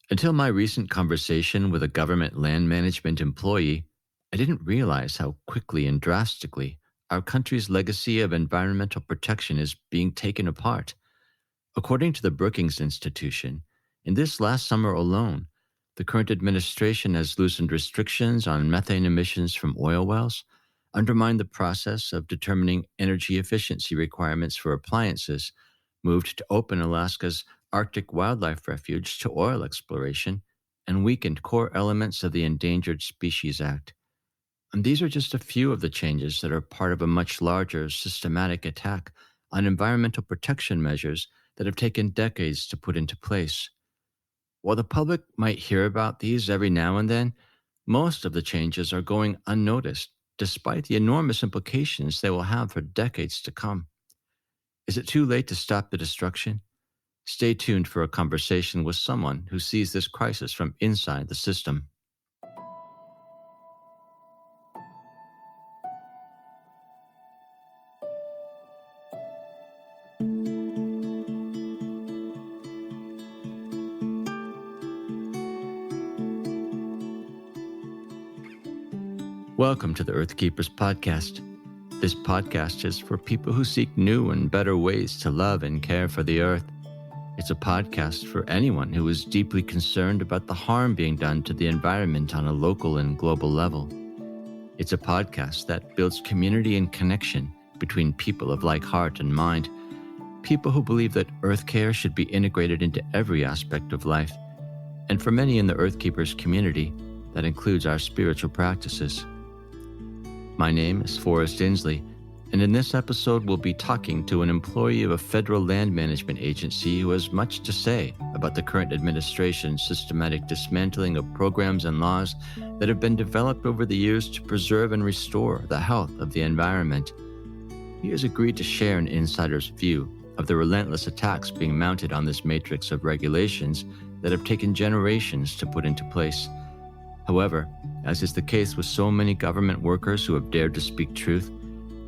Until my recent conversation with a government land management employee, I didn't realize how quickly and drastically our country's legacy of environmental protection is being taken apart. According to the Brookings Institution, in this last summer alone, the current administration has loosened restrictions on methane emissions from oil wells, undermined the process of determining energy efficiency requirements for appliances, moved to open Alaska's Arctic Wildlife Refuge to oil exploration, and weakened core elements of the Endangered Species Act. And these are just a few of the changes that are part of a much larger systematic attack on environmental protection measures that have taken decades to put into place. While the public might hear about these every now and then, most of the changes are going unnoticed, despite the enormous implications they will have for decades to come. Is it too late to stop the destruction? Stay tuned for a conversation with someone who sees this crisis from inside the system. Welcome to the Earth Keepers podcast. This podcast is for people who seek new and better ways to love and care for the earth. It's a podcast for anyone who is deeply concerned about the harm being done to the environment on a local and global level. It's a podcast that builds community and connection between people of like heart and mind, people who believe that earth care should be integrated into every aspect of life. And for many in the Earth Keepers community, that includes our spiritual practices. My name is Forrest Inslee, and in this episode we'll be talking to an employee of a federal land management agency who has much to say about the current administration's systematic dismantling of programs and laws that have been developed over the years to preserve and restore the health of the environment. He has agreed to share an insider's view of the relentless attacks being mounted on this matrix of regulations that have taken generations to put into place. However, as is the case with so many government workers who have dared to speak truth,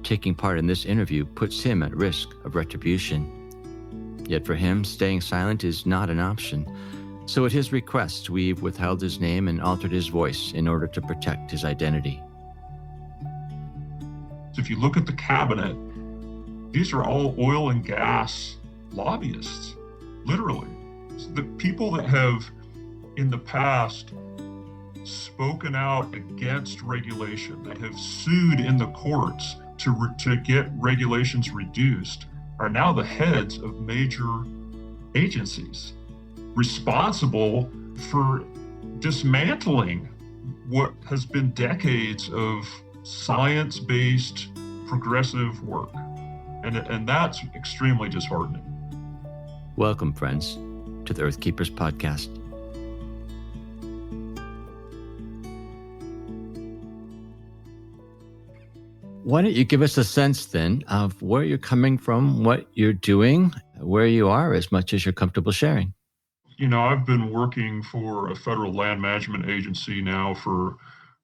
taking part in this interview puts him at risk of retribution. Yet for him, staying silent is not an option. So at his request, we've withheld his name and altered his voice in order to protect his identity. If you look at the cabinet, these are all oil and gas lobbyists, literally. The people that have, in the past, spoken out against regulation, that have sued in the courts to get regulations reduced, are now the heads of major agencies responsible for dismantling what has been decades of science-based progressive work. And that's extremely disheartening. Welcome, friends, to the Earth Keepers podcast. Why don't you give us a sense then of where you're coming from, what you're doing, where you are, as much as you're comfortable sharing? I've been working for a federal land management agency now for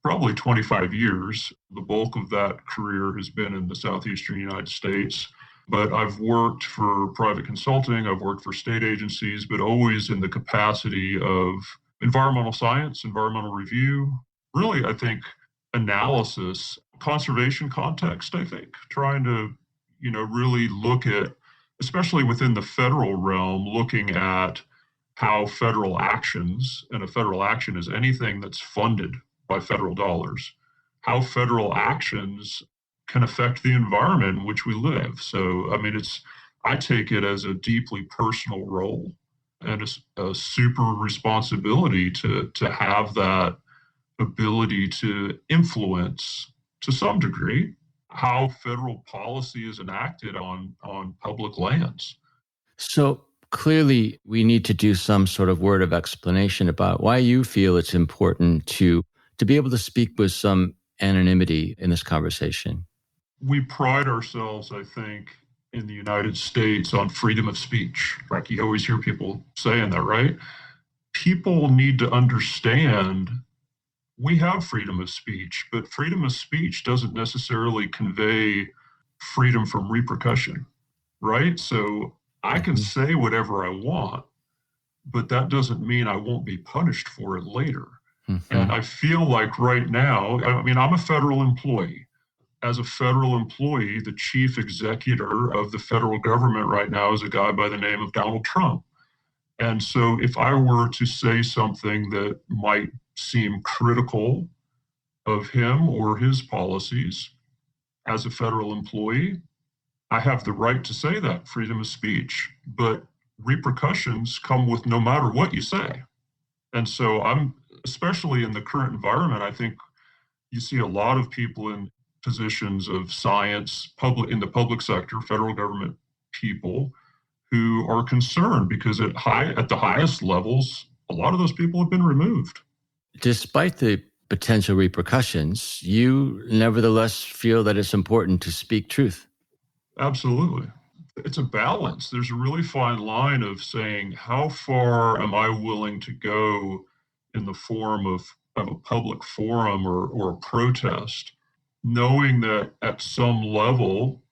probably 25 years. The bulk of that career has been in the southeastern United States. But I've worked for private consulting, I've worked for state agencies, but always in the capacity of environmental science, environmental review, really, I think, analysis, conservation context, I think, trying to, really look at, especially within the federal realm, looking at how federal actions, and a federal action is anything that's funded by federal dollars, how federal actions can affect the environment in which we live. So, I take it as a deeply personal role and a super responsibility to have that ability to influence, to some degree, how federal policy is enacted on public lands. So clearly we need to do some sort of word of explanation about why you feel it's important to be able to speak with some anonymity in this conversation. We pride ourselves, I think, in the United States on freedom of speech. Like you always hear people saying that, right? People need to understand we have freedom of speech, but freedom of speech doesn't necessarily convey freedom from repercussion, right? So I can say whatever I want, but that doesn't mean I won't be punished for it later. Mm-hmm. And I feel like right now, I mean, I'm a federal employee. As a federal employee, the chief executor of the federal government right now is a guy by the name of Donald Trump. And so if I were to say something that might seem critical of him or his policies as a federal employee, I have the right to say that, freedom of speech. But repercussions come with no matter what you say. And so especially in the current environment, I think you see a lot of people in positions of science, in the public sector, federal government people who are concerned because at the highest levels, a lot of those people have been removed. Despite the potential repercussions, you nevertheless feel that it's important to speak truth. Absolutely. It's a balance. There's a really fine line of saying, how far am I willing to go in the form of a public forum or a protest, knowing that at some level,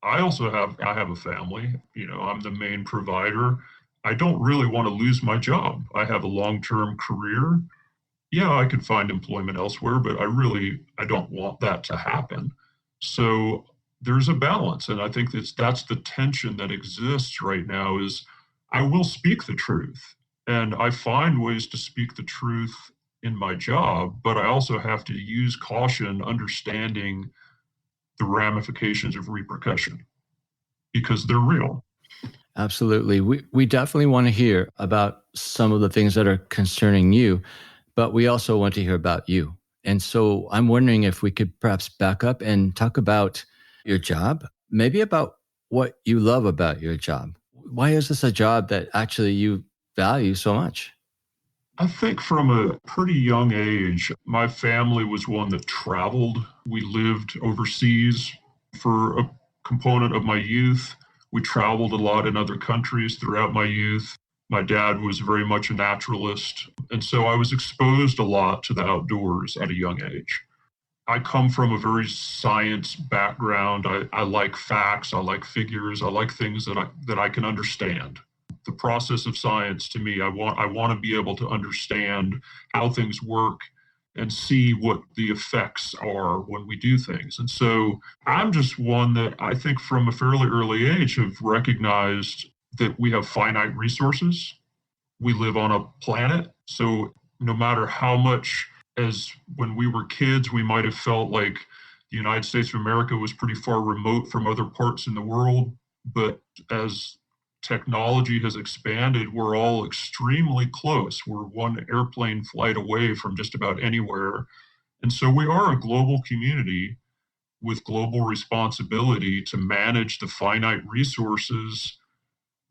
I have a family, I'm the main provider. I don't really want to lose my job. I have a long-term career. Yeah, I could find employment elsewhere, but I don't want that to happen. So there's a balance. And I think that's the tension that exists right now is I will speak the truth. And I find ways to speak the truth in my job, but I also have to use caution, understanding the ramifications of repercussion because they're real. Absolutely. We definitely want to hear about some of the things that are concerning you, but we also want to hear about you. And so I'm wondering if we could perhaps back up and talk about your job, maybe about what you love about your job. Why is this a job that actually you value so much? I think from a pretty young age, my family was one that traveled. We lived overseas for a component of my youth. We traveled a lot in other countries throughout my youth. My dad was very much a naturalist. And so I was exposed a lot to the outdoors at a young age. I come from a very science background. I like facts. I like figures. I like things that I can understand. The process of science to me, I want to be able to understand how things work and see what the effects are when we do things. And so I'm just one that I think from a fairly early age have recognized that we have finite resources. We live on a planet. So no matter how much, as when we were kids, we might have felt like the United States of America was pretty far remote from other parts in the world. But as technology has expanded, we're all extremely close. We're one airplane flight away from just about anywhere. And so we are a global community with global responsibility to manage the finite resources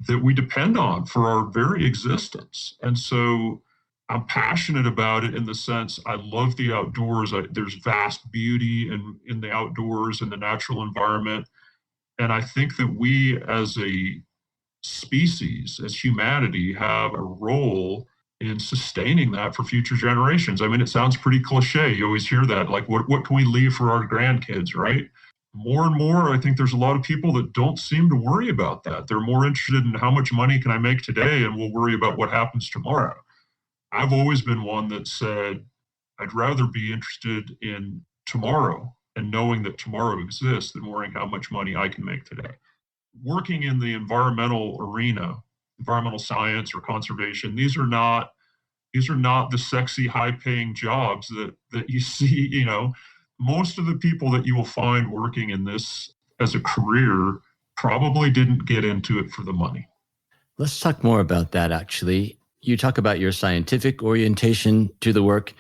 that we depend on for our very existence. And so I'm passionate about it in the sense I love the outdoors. There's vast beauty in the outdoors and the natural environment. And I think that we as a species, as humanity, have a role in sustaining that for future generations. I mean, it sounds pretty cliche. You always hear that, like, what can we leave for our grandkids, right? More and more, I think there's a lot of people that don't seem to worry about that. They're more interested in how much money can I make today, and we'll worry about what happens tomorrow. I've always been one that said, I'd rather be interested in tomorrow and knowing that tomorrow exists than worrying how much money I can make today. Working in the environmental arena, environmental science or conservation, these are not the sexy, high-paying jobs that you see. Most of the people that you will find working in this as a career probably didn't get into it for the money. Let's talk more about that, actually. You talk about your scientific orientation to the work.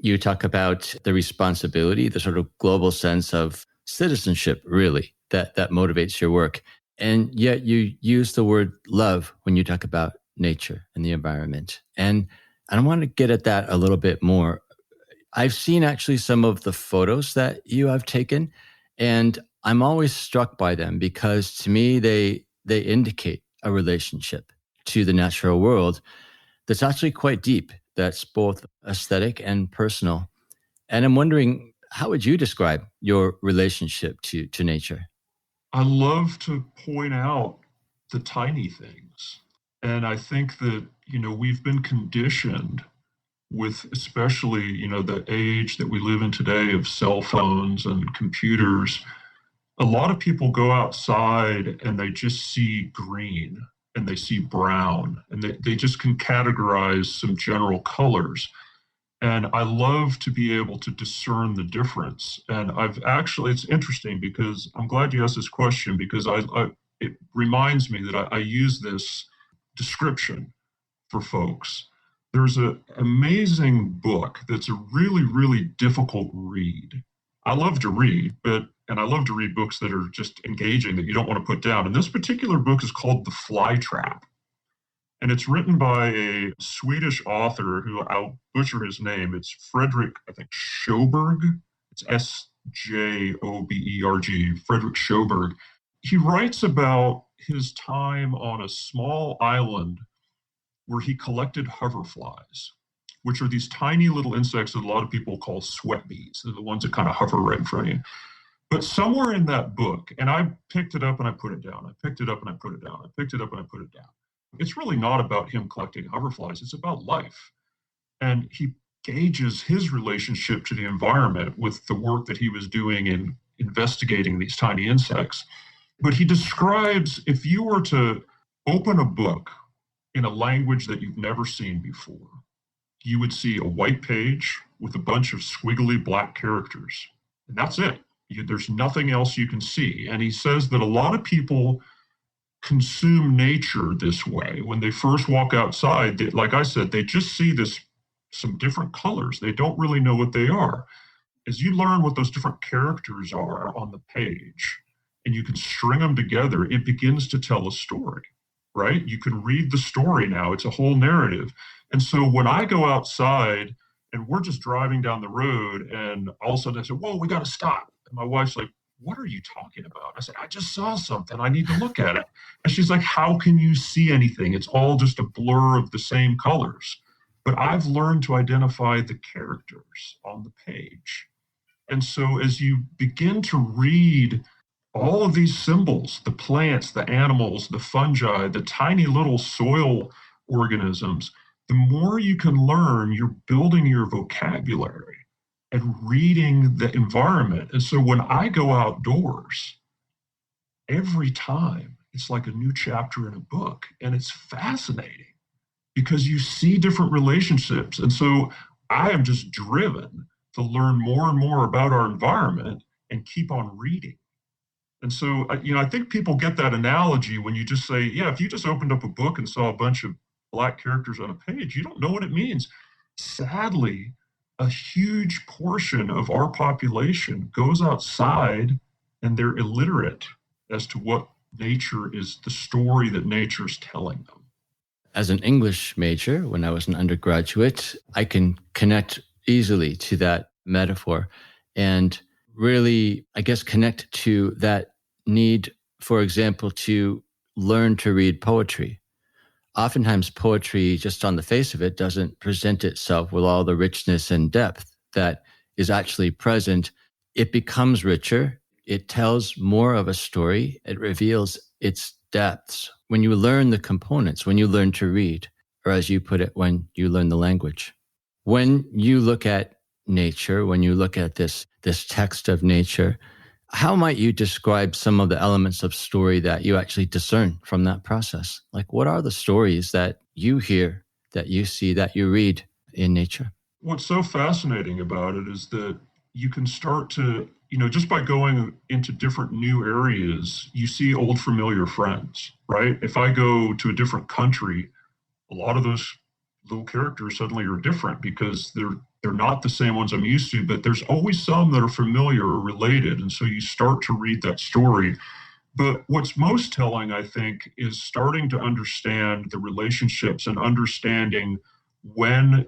You talk about the responsibility, the sort of global sense of citizenship, really, that motivates your work. And yet you use the word love when you talk about nature and the environment. And I want to get at that a little bit more. I've seen actually some of the photos that you have taken, and I'm always struck by them because to me, they indicate a relationship to the natural world that's actually quite deep, that's both aesthetic and personal. And I'm wondering, how would you describe your relationship to nature? I love to point out the tiny things. And I think that we've been conditioned with, especially, the age that we live in today of cell phones and computers. A lot of people go outside and they just see green and they see brown and they just can categorize some general colors. And I love to be able to discern the difference. And it's interesting because I'm glad you asked this question because it reminds me that I use this description for folks. There's an amazing book that's a really, really difficult read. I love to read, and I love to read books that are just engaging that you don't want to put down. And this particular book is called The Fly Trap. And it's written by a Swedish author who I'll butcher his name. It's Frederick, I think, Sjöberg. It's Sjoberg, Frederick Sjöberg. He writes about his time on a small island where he collected hoverflies, which are these tiny little insects that a lot of people call sweat bees. They're the ones that kind of hover right in front of you. But somewhere in that book, and I picked it up and I put it down. I picked it up and I put it down. I picked it up and I put it down. It's really not about him collecting hoverflies. It's about life. And he gauges his relationship to the environment with the work that he was doing in investigating these tiny insects. But he describes if you were to open a book in a language that you've never seen before, you would see a white page with a bunch of squiggly black characters. And that's it. There's nothing else you can see. And he says that a lot of people consume nature this way. When they first walk outside, like I said, they just see some different colors. They don't really know what they are. As you learn what those different characters are on the page, and you can string them together, it begins to tell a story, right? You can read the story now. It's a whole narrative. And so when I go outside and we're just driving down the road and all of a sudden I say, whoa, we got to stop. And my wife's like, what are you talking about? I said, I just saw something. I need to look at it. And she's like, how can you see anything? It's all just a blur of the same colors. But I've learned to identify the characters on the page. And so as you begin to read all of these symbols, the plants, the animals, the fungi, the tiny little soil organisms, the more you can learn, you're building your vocabulary and reading the environment. And so when I go outdoors, every time it's like a new chapter in a book. And it's fascinating because you see different relationships. And so I am just driven to learn more and more about our environment and keep on reading. And so, I think people get that analogy when you just say, yeah, if you just opened up a book and saw a bunch of black characters on a page, you don't know what it means. Sadly, a huge portion of our population goes outside and they're illiterate as to what nature is, the story that nature's telling them. As an English major, when I was an undergraduate, I can connect easily to that metaphor and really, I guess, connect to that need, for example, to learn to read poetry. Oftentimes poetry, just on the face of it, doesn't present itself with all the richness and depth that is actually present. It becomes richer. It tells more of a story. It reveals its depths. When you learn the components, when you learn to read, or as you put it, when you learn the language. When you look at nature, when you look at this text of nature, how might you describe some of the elements of story that you actually discern from that process? Like, what are the stories that you hear, that you see, that you read in nature? What's so fascinating about it is that you can start to, just by going into different new areas, you see old familiar friends, right? If I go to a different country, a lot of those little characters suddenly are different because they're not the same ones I'm used to, but there's always some that are familiar or related. And so you start to read that story. But what's most telling, I think, is starting to understand the relationships and understanding when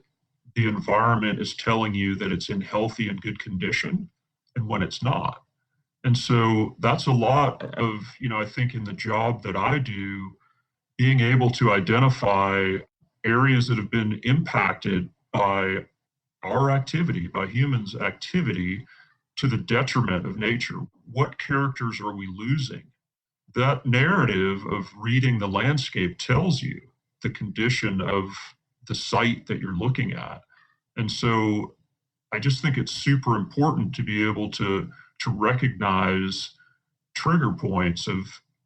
the environment is telling you that it's in healthy and good condition and when it's not. And so that's a lot of, I think in the job that I do, being able to identify areas that have been impacted by our activity, by humans' activity, to the detriment of nature. What characters are we losing? That narrative of reading the landscape tells you the condition of the site that you're looking at. And so I just think it's super important to be able to recognize trigger points of,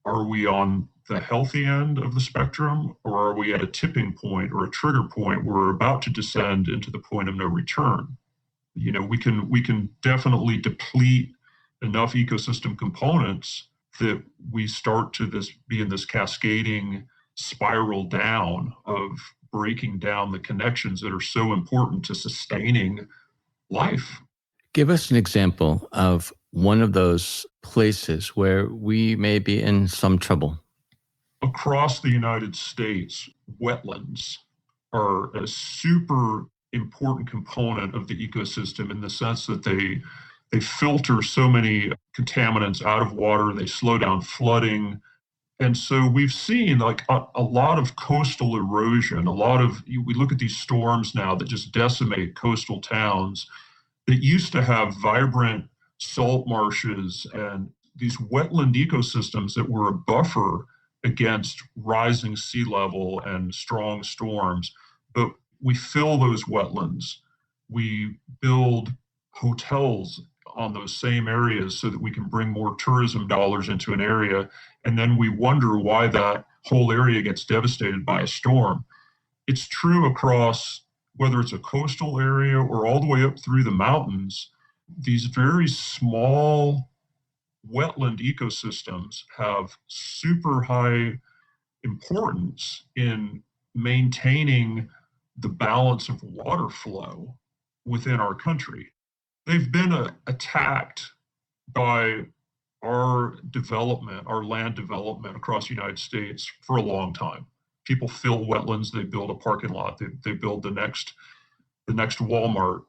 are we on the healthy end of the spectrum, or are we at a tipping point or a trigger point where we're about to descend into the point of no return? We can definitely deplete enough ecosystem components that we start to be in this cascading spiral down of breaking down the connections that are so important to sustaining life. Give us an example of one of those places where we may be in some trouble. Across the United States, wetlands are a super important component of the ecosystem in the sense that they filter so many contaminants out of water, they slow down flooding. And so we've seen like a lot of coastal erosion, we look at these storms now that just decimate coastal towns that used to have vibrant salt marshes and these wetland ecosystems that were a buffer against rising sea level and strong storms. But we fill those wetlands. We build hotels on those same areas so that we can bring more tourism dollars into an area. And then we wonder why that whole area gets devastated by a storm. It's true across, whether it's a coastal area or all the way up through the mountains. These very small wetland ecosystems have super high importance in maintaining the balance of water flow within our country. They've been attacked by our land development across the United States for a long time. People fill wetlands, they build a parking lot, they build the next Walmart,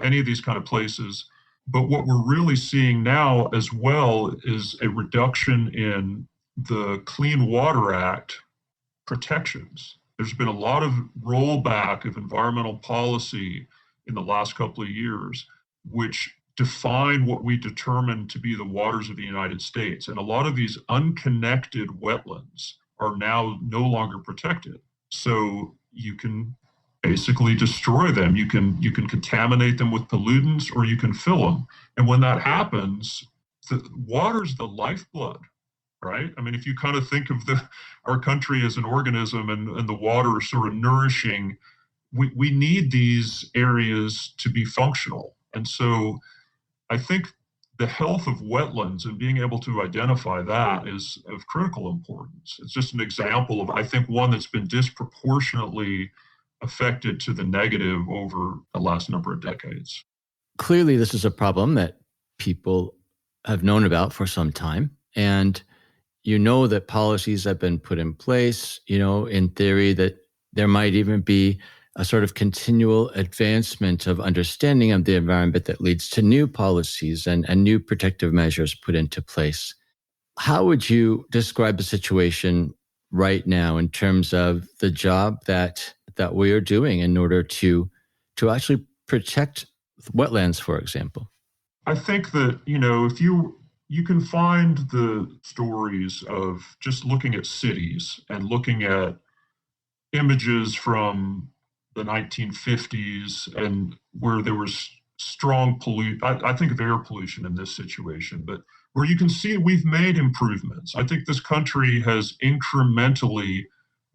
any of these kind of places. But what we're really seeing now as well is a reduction in the Clean Water Act protections. There's been a lot of rollback of environmental policy in the last couple of years, which define what we determine to be the waters of the United States. And a lot of these unconnected wetlands are now no longer protected. So you can basically destroy them. You can contaminate them with pollutants, or you can fill them. And when that happens, the water's the lifeblood, right? I mean, if you kind of think of our country as an organism and the water is sort of nourishing, we need these areas to be functional. And so I think the health of wetlands and being able to identify that is of critical importance. It's just an example of, I think, one that's been disproportionately affected to the negative over the last number of decades. Clearly, this is a problem that people have known about for some time. And that policies have been put in place, in theory that there might even be a sort of continual advancement of understanding of the environment that leads to new policies and new protective measures put into place. How would you describe the situation right now in terms of the job that we are doing in order to actually protect wetlands, for example? I think that, if you can find the stories of just looking at cities and looking at images from the 1950s and where there was strong I think of air pollution in this situation, but where you can see we've made improvements. I think this country has incrementally,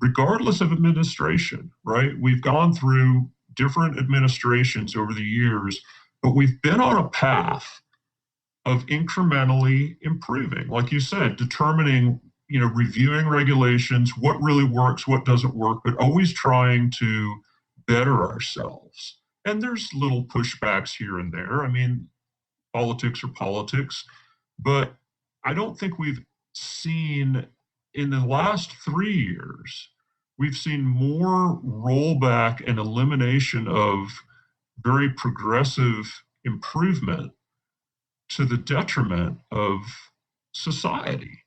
regardless of administration, right? We've gone through different administrations over the years, but we've been on a path of incrementally improving. Like you said, determining, reviewing regulations, what really works, what doesn't work, but always trying to better ourselves. And there's little pushbacks here and there. I mean, politics are politics, but I don't think we've seen in the last 3 years, we've seen more rollback and elimination of very progressive improvement to the detriment of society.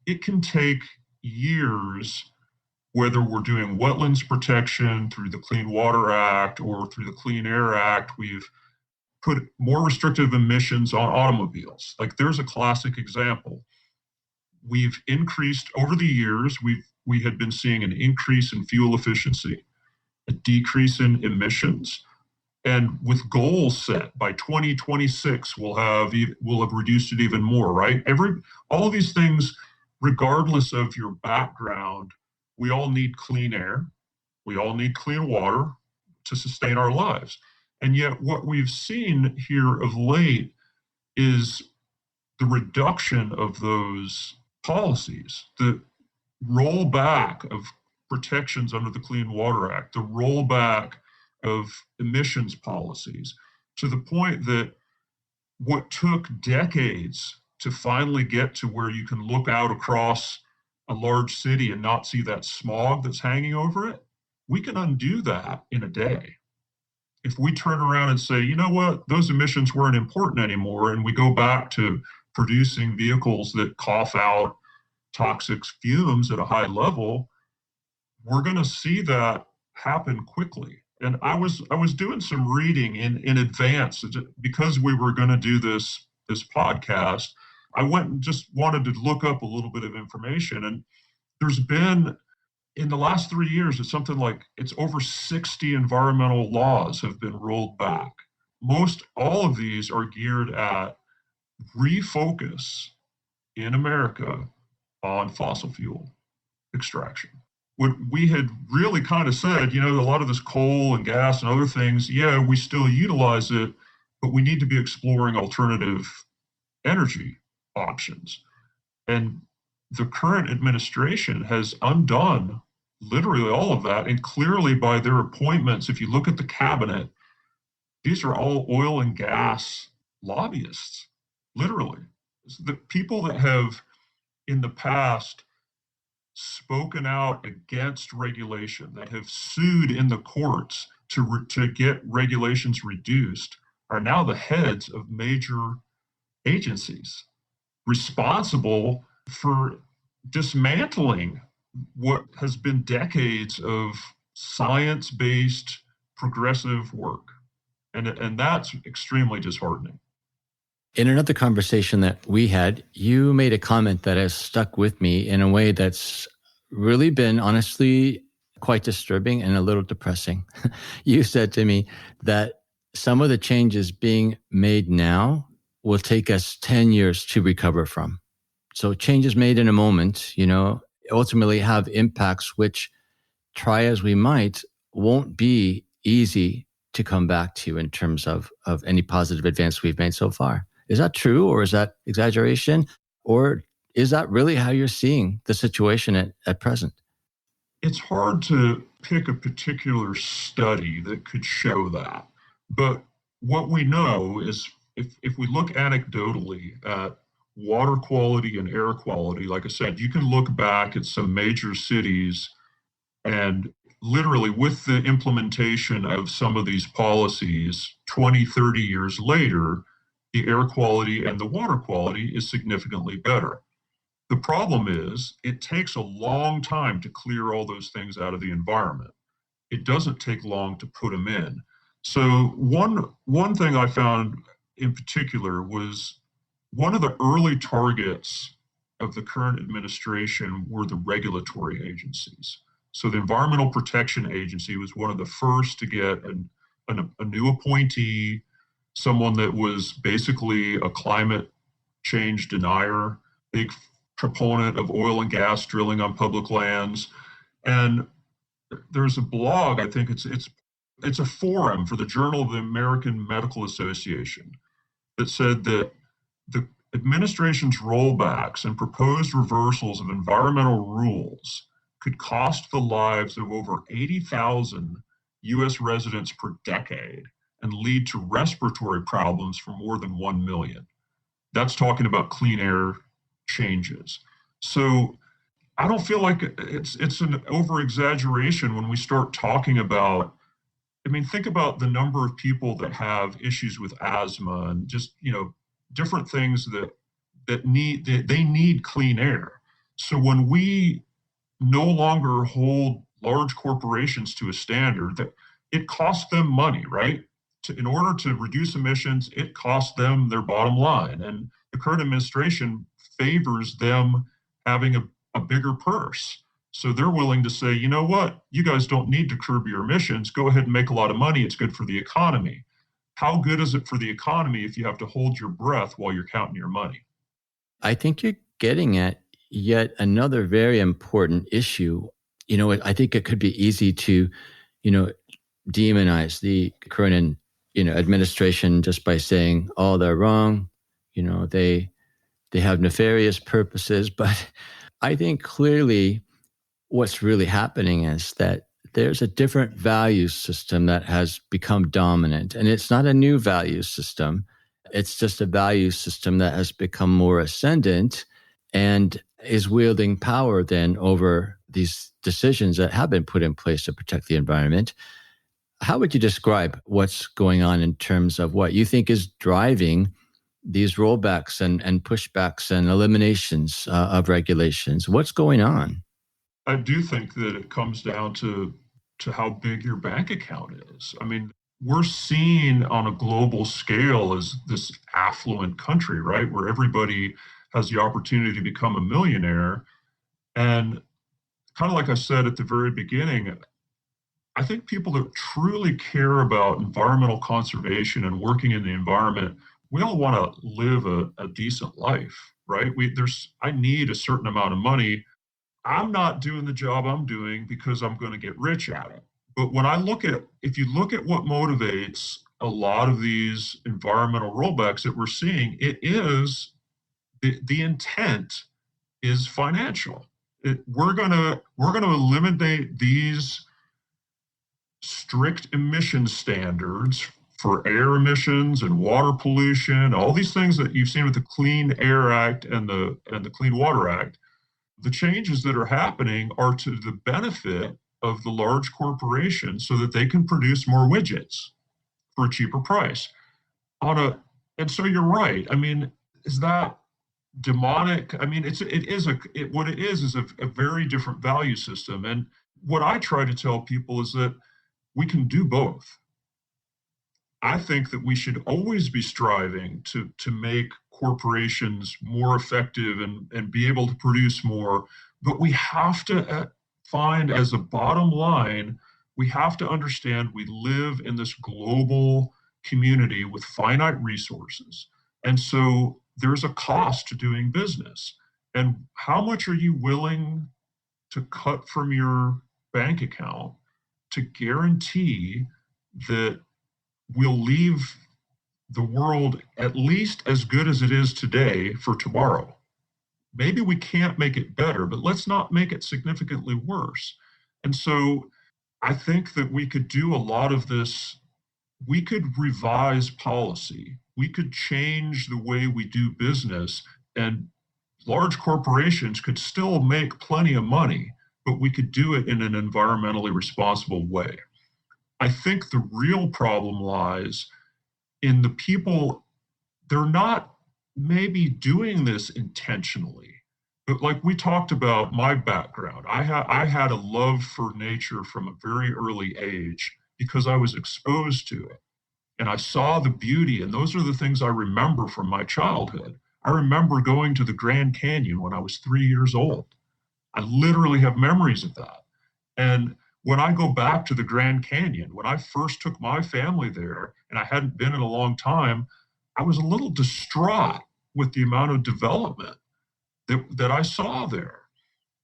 It can take years, whether we're doing wetlands protection through the Clean Water Act or through the Clean Air Act. We've put more restrictive emissions on automobiles. Like, there's a classic example. We've increased over the years, we've we had been seeing an increase in fuel efficiency, a decrease in emissions, and with goals set by 2026, we'll have reduced it even more, right? All of these things, regardless of your background, we all need clean air, we all need clean water to sustain our lives. And yet what we've seen here of late is the reduction of those policies, the rollback of protections under the Clean Water Act, the rollback of emissions policies, to the point that what took decades to finally get to where you can look out across a large city and not see that smog that's hanging over it, we can undo that in a day. If we turn around and say, you know what, those emissions weren't important anymore, and we go back to producing vehicles that cough out toxic fumes at a high level, we're going to see that happen quickly. And I was doing some reading in advance because we were going to do this podcast. I went and just wanted to look up a little bit of information, and there's been, in the last 3 years, it's over 60 environmental laws have been rolled back. Most all of these are geared at refocus in America on fossil fuel extraction. What we had really kind of said, a lot of this coal and gas and other things, yeah, we still utilize it, but we need to be exploring alternative energy options. And the current administration has undone literally all of that. And clearly by their appointments, if you look at the cabinet, these are all oil and gas lobbyists, literally. The people that have in the past spoken out against regulation, that have sued in the courts to get regulations reduced, are now the heads of major agencies responsible for dismantling what has been decades of science-based progressive work. And that's extremely disheartening. In another conversation that we had, you made a comment that has stuck with me in a way that's really been, honestly, quite disturbing and a little depressing. You said to me that some of the changes being made now will take us 10 years to recover from. So changes made in a moment, ultimately have impacts which, try as we might, won't be easy to come back to in terms of any positive advance we've made so far. Is that true, or is that exaggeration, or is that really how you're seeing the situation at present? It's hard to pick a particular study that could show that. But what we know is if we look anecdotally at water quality and air quality, like I said, you can look back at some major cities and literally with the implementation of some of these policies 20, 30 years later, the air quality and the water quality is significantly better. The problem is it takes a long time to clear all those things out of the environment. It doesn't take long to put them in. So one thing I found in particular was one of the early targets of the current administration were the regulatory agencies. So the Environmental Protection Agency was one of the first to get a new appointee, someone that was basically a climate change denier, big proponent of oil and gas drilling on public lands. And there's a blog, I think it's a forum for the Journal of the American Medical Association, that said that the administration's rollbacks and proposed reversals of environmental rules could cost the lives of over 80,000 U.S. residents per decade and lead to respiratory problems for more than 1 million. That's talking about clean air changes. So I don't feel like it's an over-exaggeration when we start talking about, think about the number of people that have issues with asthma and just, different things that need clean air. So when we no longer hold large corporations to a standard, that it costs them money, right? In order to reduce emissions, it costs them their bottom line. And the current administration favors them having a bigger purse. So they're willing to say, you know what, you guys don't need to curb your emissions. Go ahead and make a lot of money. It's good for the economy. How good is it for the economy if you have to hold your breath while you're counting your money? I think you're getting at yet another very important issue. I think it could be easy to, you know, demonize the current, administration just by saying, "Oh, they're wrong." They have nefarious purposes, but I think clearly what's really happening is that there's a different value system that has become dominant. And it's not a new value system. It's just a value system that has become more ascendant and is wielding power then over these decisions that have been put in place to protect the environment. How would you describe what's going on in terms of what you think is driving these rollbacks and pushbacks and eliminations of regulations? What's going on? I do think that it comes down to how big your bank account is. I mean, we're seen on a global scale as this affluent country, right? Where everybody has the opportunity to become a millionaire. And kind of like I said at the very beginning, I think people that truly care about environmental conservation and working in the environment, we all want to live a decent life, right? I need a certain amount of money. I'm not doing the job I'm doing because I'm going to get rich at it. But if you look at what motivates a lot of these environmental rollbacks that we're seeing, it is the intent is financial. We're gonna eliminate these strict emission standards for air emissions and water pollution, all these things that you've seen with the Clean Air Act and the Clean Water Act. The changes that are happening are to the benefit of the large corporations so that they can produce more widgets for a cheaper price. And so you're right. I mean, is that demonic? I mean, what it is a very different value system. And what I try to tell people is that we can do both. I think that we should always be striving to make corporations more effective and be able to produce more. But we have to find as a bottom line, we have to understand we live in this global community with finite resources. And so there's a cost to doing business. And how much are you willing to cut from your bank account to guarantee that we'll leave the world at least as good as it is today for tomorrow? Maybe we can't make it better, but let's not make it significantly worse. And so I think that we could do a lot of this. We could revise policy. We could change the way we do business, and large corporations could still make plenty of money, but we could do it in an environmentally responsible way. I think the real problem lies in the people. They're not maybe doing this intentionally, but like we talked about my background, I had a love for nature from a very early age because I was exposed to it and I saw the beauty. And those are the things I remember from my childhood. I remember going to the Grand Canyon when I was 3 years old. I literally have memories of that. And when I go back to the Grand Canyon, when I first took my family there, and I hadn't been in a long time, I was a little distraught with the amount of development that I saw there.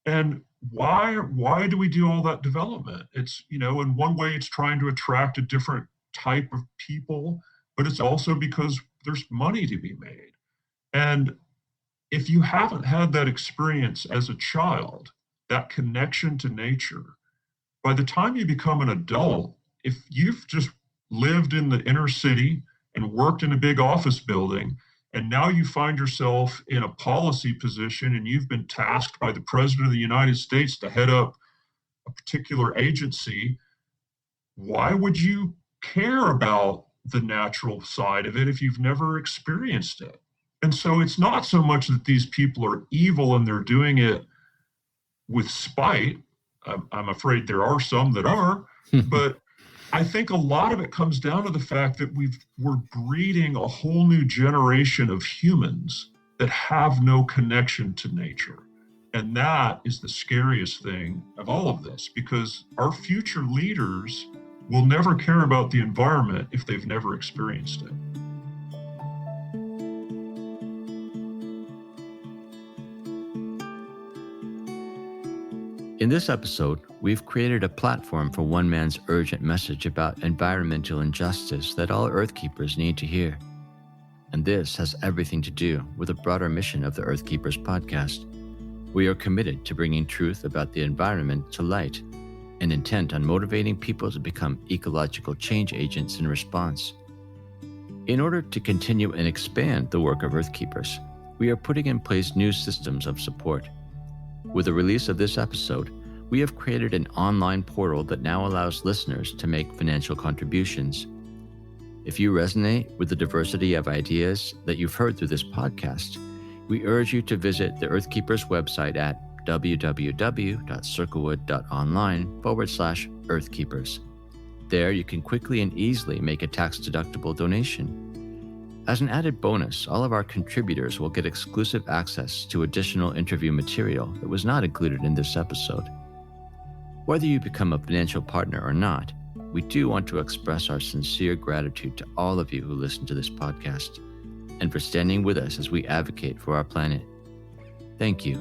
And why do we do all that development? It's, in one way, it's trying to attract a different type of people, but it's also because there's money to be made. And if you haven't had that experience as a child, that connection to nature, by the time you become an adult, if you've just lived in the inner city and worked in a big office building, and now you find yourself in a policy position and you've been tasked by the President of the United States to head up a particular agency, why would you care about the natural side of it if you've never experienced it? And so it's not so much that these people are evil and they're doing it with spite. I'm afraid there are some that are, but I think a lot of it comes down to the fact that we're breeding a whole new generation of humans that have no connection to nature. And that is the scariest thing of all of this, because our future leaders will never care about the environment if they've never experienced it. In this episode, we've created a platform for one man's urgent message about environmental injustice that all Earthkeepers need to hear. And this has everything to do with the broader mission of the Earthkeepers podcast. We are committed to bringing truth about the environment to light and intent on motivating people to become ecological change agents in response. In order to continue and expand the work of Earthkeepers, we are putting in place new systems of support. With the release of this episode, we have created an online portal that now allows listeners to make financial contributions. If you resonate with the diversity of ideas that you've heard through this podcast, we urge you to visit the Earthkeepers website at www.circlewood.online/Earthkeepers. There you can quickly and easily make a tax-deductible donation. As an added bonus, all of our contributors will get exclusive access to additional interview material that was not included in this episode. Whether you become a financial partner or not, we do want to express our sincere gratitude to all of you who listen to this podcast and for standing with us as we advocate for our planet. Thank you.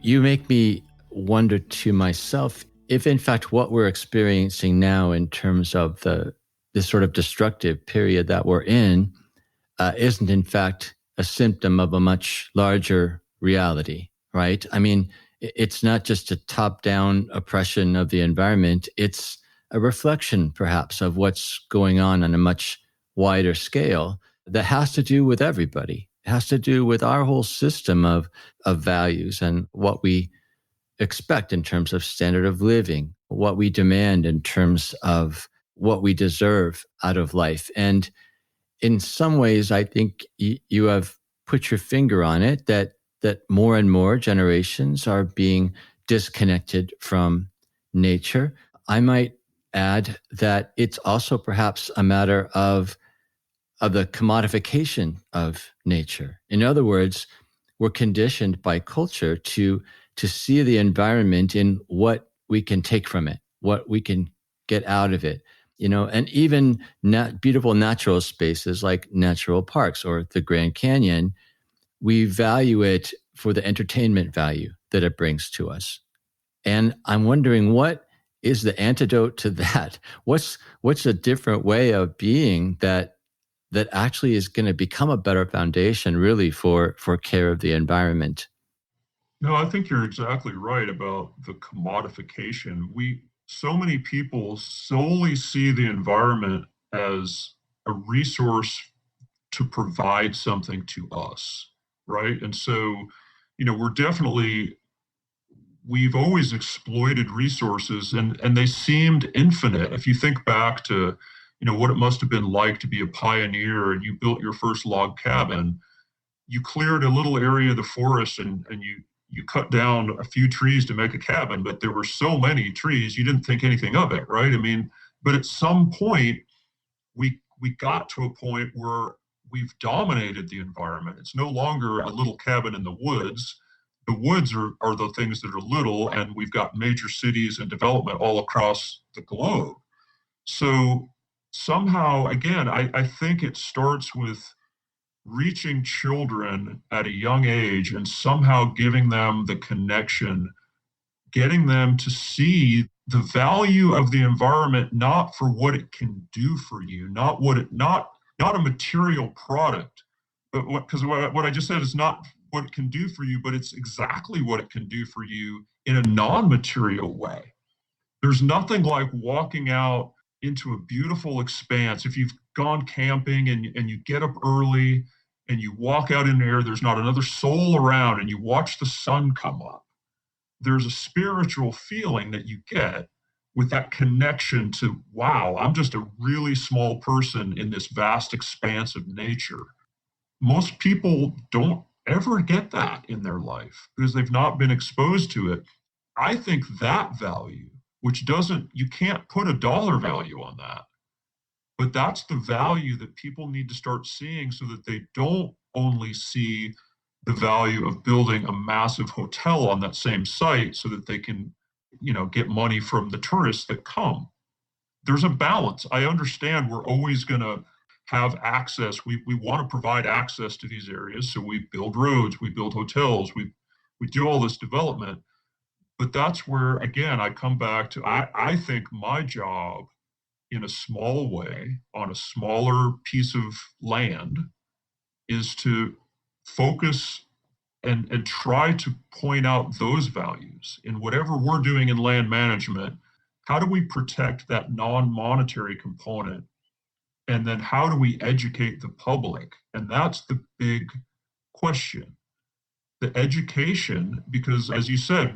You make me wonder to myself if, in fact, what we're experiencing now in terms of this sort of destructive period that we're in isn't, in fact, a symptom of a much larger reality, right? I mean, it's not just a top-down oppression of the environment. It's a reflection, perhaps, of what's going on a much wider scale that has to do with everybody. It has to do with our whole system of values and what we expect in terms of standard of living, what we demand in terms of what we deserve out of life. And in some ways, I think you have put your finger on it, that more and more generations are being disconnected from nature. I might add that it's also perhaps a matter of the commodification of nature. In other words, we're conditioned by culture to see the environment in what we can take from it, what we can get out of it, and even beautiful natural spaces like natural parks or the Grand Canyon, we value it for the entertainment value that it brings to us. And I'm wondering, what is the antidote to that? What's a different way of being that actually is going to become a better foundation really for care of the environment? No, I think you're exactly right about the commodification. So many people solely see the environment as a resource to provide something to us, right? And so, we've always exploited resources and they seemed infinite. If you think back to, what it must have been like to be a pioneer and you built your first log cabin, you cleared a little area of the forest and you cut down a few trees to make a cabin, but there were so many trees, you didn't think anything of it, right? I mean, but at some point, we got to a point where we've dominated the environment. It's no longer a little cabin in the woods. The woods are the things that are little, and we've got major cities and development all across the globe. So somehow, again, I think it starts with reaching children at a young age and somehow giving them the connection, getting them to see the value of the environment, not for what it can do for you, not a material product, but what I just said is not what it can do for you, but it's exactly what it can do for you in a non-material way. There's nothing like walking out into a beautiful expanse. If you've gone camping and you get up early and you walk out in there, there's not another soul around, and you watch the sun come up, there's a spiritual feeling that you get with that connection to, wow, I'm just a really small person in this vast expanse of nature. Most people don't ever get that in their life because they've not been exposed to it. I think that value, which you can't put a dollar value on that, But that's the value that people need to start seeing so that they don't only see the value of building a massive hotel on that same site so that they can, get money from the tourists that come. There's a balance. I understand we're always going to have access. We want to provide access to these areas. So we build roads, we build hotels, we do all this development. But that's where, again, I come back to I think my job in a small way on a smaller piece of land is to focus and try to point out those values in whatever we're doing in land management. How do we protect that non-monetary component? And then how do we educate the public? And that's the big question. The education, because as you said,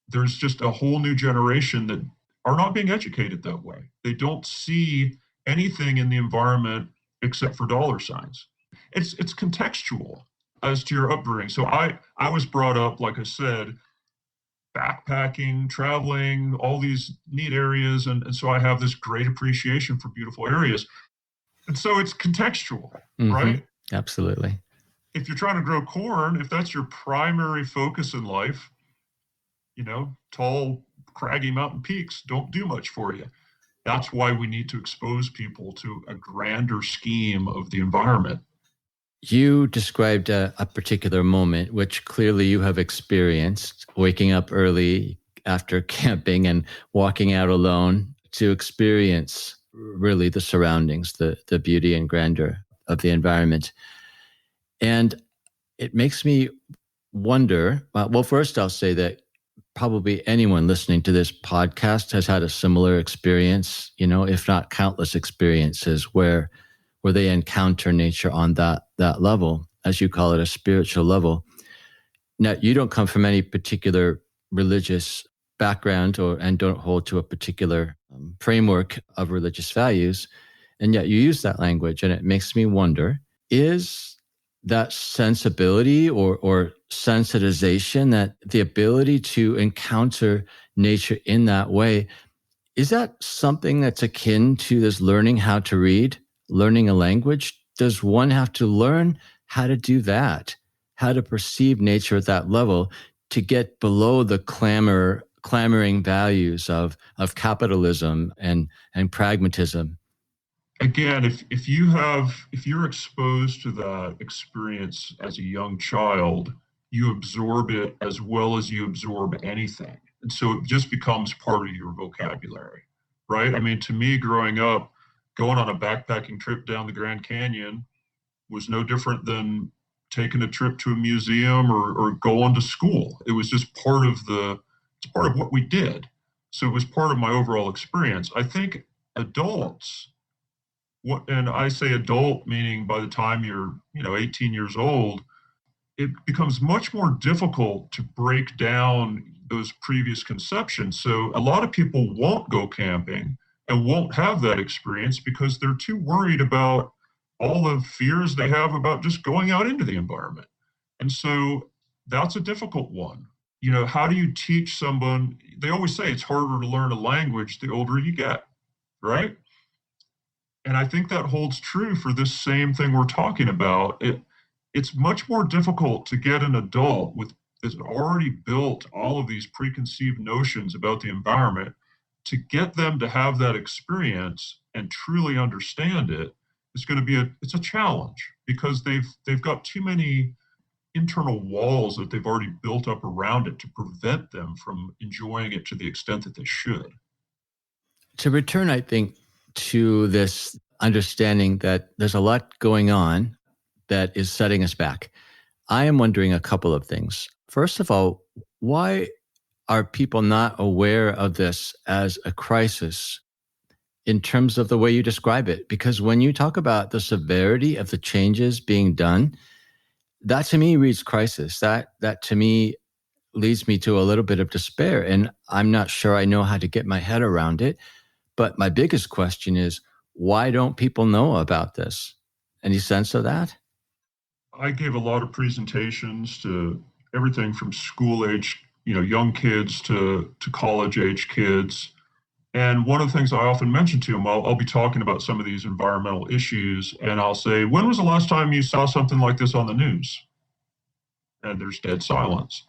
there's just a whole new generation that are not being educated that way. They don't see anything in the environment except for dollar signs. It's contextual as to your upbringing. So I was brought up, like I said, backpacking, traveling, all these neat areas. And so I have this great appreciation for beautiful areas. And so it's contextual, right? Absolutely. If you're trying to grow corn, if that's your primary focus in life, tall, craggy mountain peaks don't do much for you. That's why we need to expose people to a grander scheme of the environment. You described a particular moment, which clearly you have experienced, waking up early after camping and walking out alone to experience really the surroundings, the beauty and grandeur of the environment. And it makes me wonder, well, first I'll say that probably anyone listening to this podcast has had a similar experience, if not countless experiences where they encounter nature on that level, as you call it, a spiritual level. Now, you don't come from any particular religious background and don't hold to a particular framework of religious values, and yet you use that language, and it makes me wonder, is that sensibility or sensitization, that the ability to encounter nature in that way, is that something that's akin to this learning how to read, learning a language? Does one have to learn how to do that, how to perceive nature at that level to get below the clamoring values of capitalism and pragmatism? Again, if you're exposed to that experience as a young child, you absorb it as well as you absorb anything. And so it just becomes part of your vocabulary, right? I mean, to me, growing up, going on a backpacking trip down the Grand Canyon was no different than taking a trip to a museum or going to school. It was just it's part of what we did. So it was part of my overall experience. I think adults, and I say adult, meaning by the time you're, 18 years old, it becomes much more difficult to break down those previous conceptions. So a lot of people won't go camping and won't have that experience because they're too worried about all the fears they have about just going out into the environment. And so that's a difficult one. How do you teach someone? They always say it's harder to learn a language the older you get, right? And I think that holds true for this same thing we're talking about. It's much more difficult to get an adult that's already built all of these preconceived notions about the environment to get them to have that experience and truly understand it. It's going to be it's a challenge because they've got too many internal walls that they've already built up around it to prevent them from enjoying it to the extent that they should. To return, I think, to this understanding that there's a lot going on that is setting us back, I am wondering a couple of things. First of all, why are people not aware of this as a crisis in terms of the way you describe it? Because when you talk about the severity of the changes being done, that to me reads crisis. That to me leads me to a little bit of despair, and I'm not sure I know how to get my head around it. But my biggest question is, why don't people know about this? Any sense of that? I gave a lot of presentations to everything from school age, young kids to college age kids. And one of the things I often mention to them, I'll be talking about some of these environmental issues, and I'll say, when was the last time you saw something like this on the news? And there's dead silence.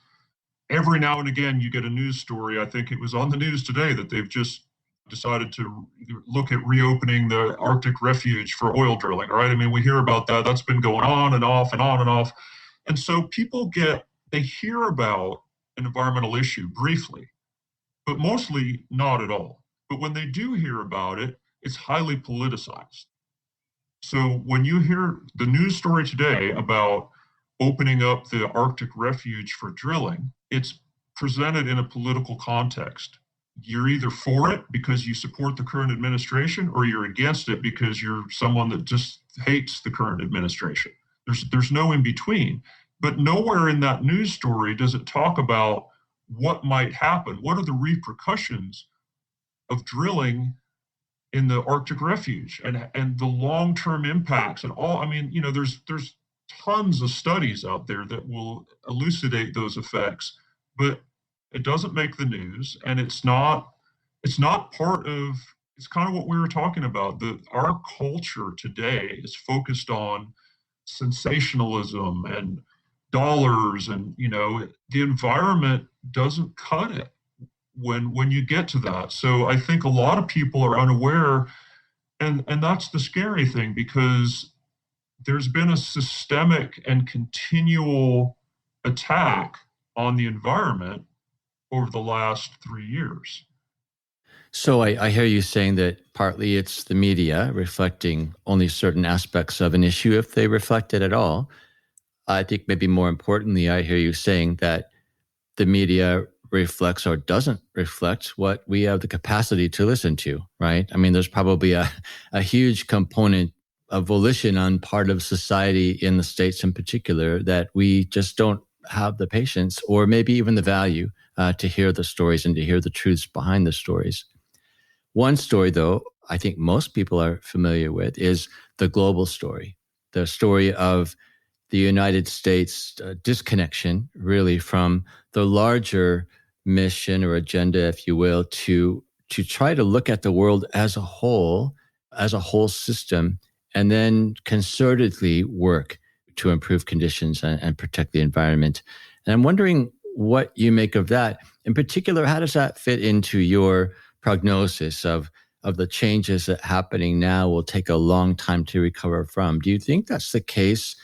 Every now and again, you get a news story. I think it was on the news today that they've just decided to look at reopening the Arctic Refuge for oil drilling, right? I mean, we hear about that. That's been going on and off and on and off. And so they hear about an environmental issue briefly, but mostly not at all. But when they do hear about it, it's highly politicized. So when you hear the news story today about opening up the Arctic Refuge for drilling, it's presented in a political context. You're either for it because you support the current administration, or you're against it because you're someone that just hates the current administration. There's no in between. But nowhere in that news story does it talk about what might happen. What are the repercussions of drilling in the Arctic Refuge, and the long-term impacts and all? I mean, there's tons of studies out there that will elucidate those effects, but it doesn't make the news, and it's not part of. It's kind of what we were talking about. Our culture today is focused on sensationalism and dollars, and the environment doesn't cut it when you get to that. So I think a lot of people are unaware, and that's the scary thing, because there's been a systemic and continual attack on the environment over the last 3 years. So I hear you saying that partly it's the media reflecting only certain aspects of an issue, if they reflect it at all. I think maybe more importantly, I hear you saying that the media reflects or doesn't reflect what we have the capacity to listen to, right? I mean, there's probably a huge component of volition on part of society in the States in particular that we just don't have the patience or maybe even the value to hear the stories and to hear the truths behind the stories. One story, though, I think most people are familiar with is the global story, the story of the United States disconnection really from the larger mission or agenda, if you will, to try to look at the world as a whole system, and then concertedly work to improve conditions and protect the environment. And I'm wondering what you make of that. In particular, how does that fit into your prognosis of the changes that happening now will take a long time to recover from? Do you think that's the case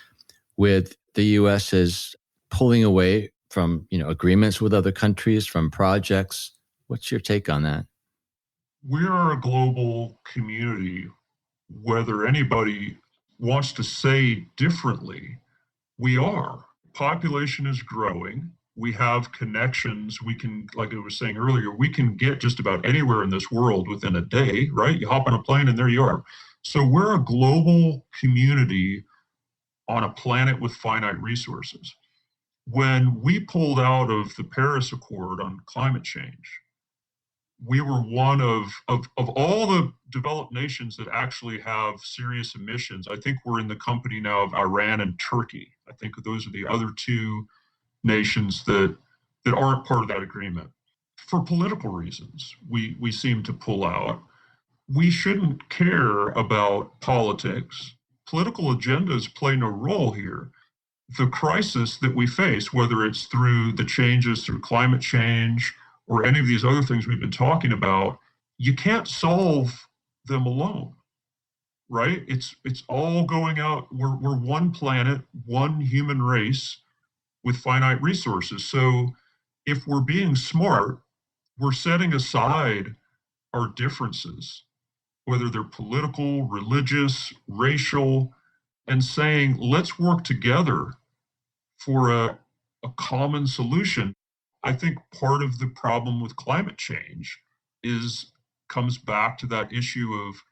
with the U.S. is pulling away from agreements with other countries, from projects? What's your take on that? We are a global community. Whether anybody wants to say differently, we are. Population is growing. We have connections. We can, like I was saying earlier, we can get just about anywhere in this world within a day, right? You hop on a plane and there you are. So we're a global community on a planet with finite resources. When we pulled out of the Paris Accord on climate change, we were one of all the developed nations that actually have serious emissions. I think we're in the company now of Iran and Turkey. I think those are the other two nations that aren't part of that agreement. For political reasons, we seem to pull out. We shouldn't care about politics. Political agendas play no role here. The crisis that we face, whether it's through the changes through climate change or any of these other things we've been talking about, you can't solve them alone, right? It's all going out. We're one planet, one human race with finite resources. So if we're being smart, we're setting aside our differences, whether they're political, religious, racial, and saying, let's work together for a common solution. I think part of the problem with climate change comes back to that issue of,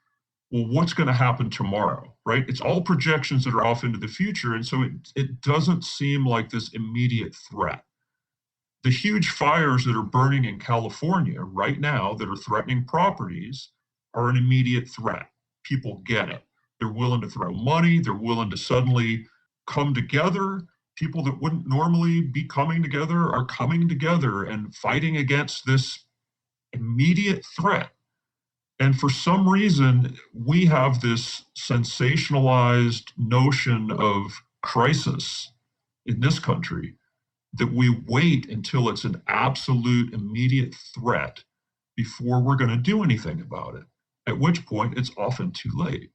well, what's going to happen tomorrow, right? It's all projections that are off into the future. And so it doesn't seem like this immediate threat. The huge fires that are burning in California right now that are threatening properties are an immediate threat. People get it. They're willing to throw money. They're willing to suddenly come together. People that wouldn't normally be coming together are coming together and fighting against this immediate threat. And for some reason, we have this sensationalized notion of crisis in this country that we wait until it's an absolute immediate threat before we're going to do anything about it, at which point it's often too late.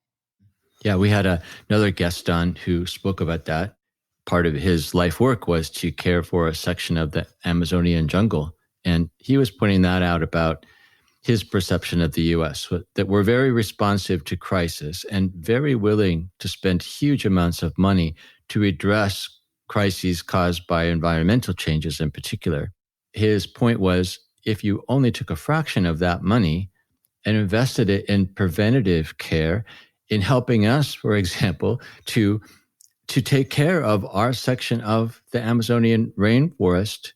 Yeah, we had another guest on who spoke about that. Part of his life work was to care for a section of the Amazonian jungle. And he was pointing that out about his perception of the U.S., that we're very responsive to crisis and very willing to spend huge amounts of money to address crises caused by environmental changes in particular. His point was, if you only took a fraction of that money and invested it in preventative care, in helping us, for example, to take care of our section of the Amazonian rainforest,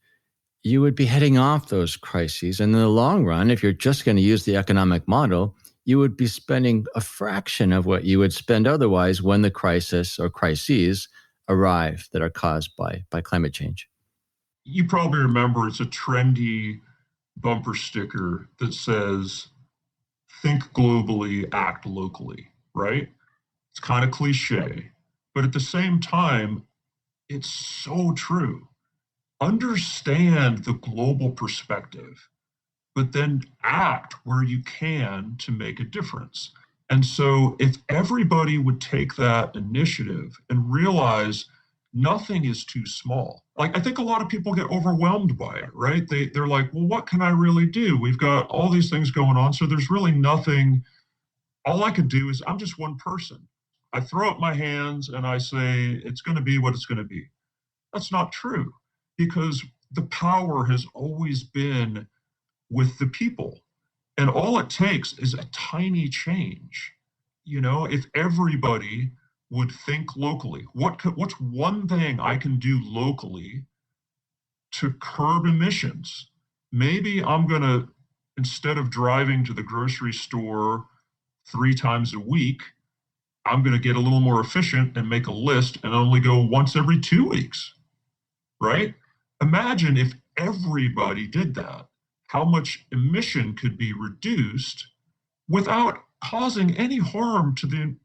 you would be heading off those crises. And in the long run, if you're just going to use the economic model, you would be spending a fraction of what you would spend otherwise when the crisis or crises arrive that are caused by climate change. You probably remember it's a trendy bumper sticker that says, think globally, act locally, right? It's kind of cliche, but at the same time, it's so true. Understand the global perspective, but then act where you can to make a difference. And so if everybody would take that initiative and realize nothing is too small. Like, I think a lot of people get overwhelmed by it, right? They're like, well, what can I really do? We've got all these things going on. So there's really nothing. All I could do is I'm just one person. I throw up my hands and I say, it's going to be what it's going to be. That's not true, because the power has always been with the people. And all it takes is a tiny change. You know, if everybody would think locally, what's one thing I can do locally to curb emissions? Maybe I'm going to, instead of driving to the grocery store 3 times a week, I'm going to get a little more efficient and make a list and only go once every 2 weeks, right? Imagine if everybody did that, how much emission could be reduced without causing any harm to the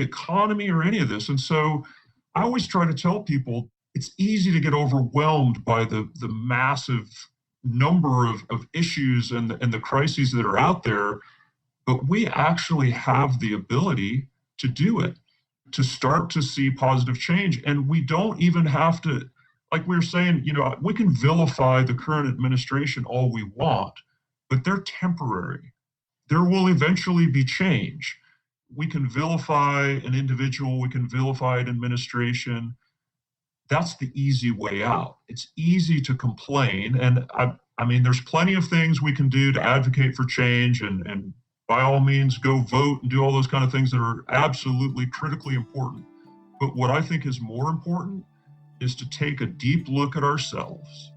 economy or any of this. And so I always try to tell people it's easy to get overwhelmed by the massive number of issues and the crises that are out there, but we actually have the ability to do it, to start to see positive change. And we don't even have to, like we were saying, you know, we can vilify the current administration all we want, but they're temporary. There will eventually be change. We can vilify an individual, we can vilify an administration. That's the easy way out. It's easy to complain. And I mean, there's plenty of things we can do to advocate for change, and by all means, go vote and do all those kind of things that are absolutely critically important. But what I think is more important is to take a deep look at ourselves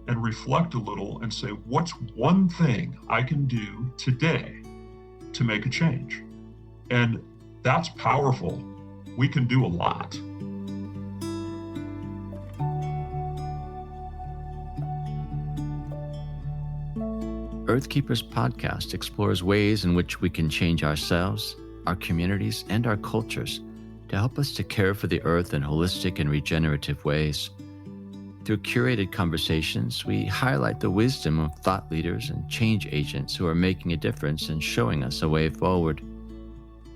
and reflect a little and say, what's one thing I can do today to make a change? And that's powerful. We can do a lot. Earthkeepers podcast explores ways in which we can change ourselves, our communities, and our cultures to help us to care for the earth in holistic and regenerative ways. Through curated conversations, we highlight the wisdom of thought leaders and change agents who are making a difference and showing us a way forward.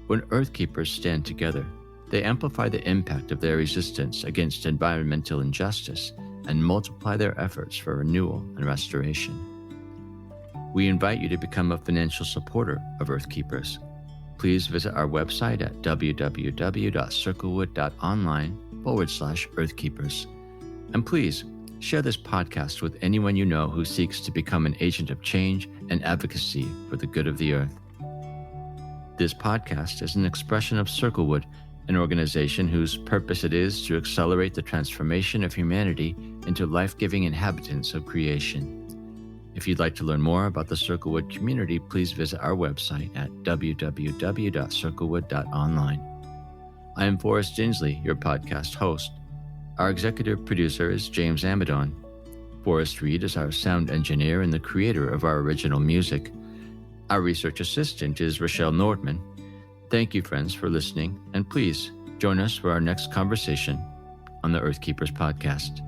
When Earthkeepers stand together, they amplify the impact of their resistance against environmental injustice and multiply their efforts for renewal and restoration. We invite you to become a financial supporter of Earthkeepers. Please visit our website at www.circlewood.online/Earthkeepers. And please share this podcast with anyone you know who seeks to become an agent of change and advocacy for the good of the earth. This podcast is an expression of Circlewood, an organization whose purpose it is to accelerate the transformation of humanity into life-giving inhabitants of creation. If you'd like to learn more about the Circlewood community, please visit our website at www.circlewood.online. I am Forrest Dinsley, your podcast host. Our executive producer is James Amadon. Forrest Reed is our sound engineer and the creator of our original music. Our research assistant is Rochelle Nordman. Thank you, friends, for listening, and please join us for our next conversation on the Earth Keepers podcast.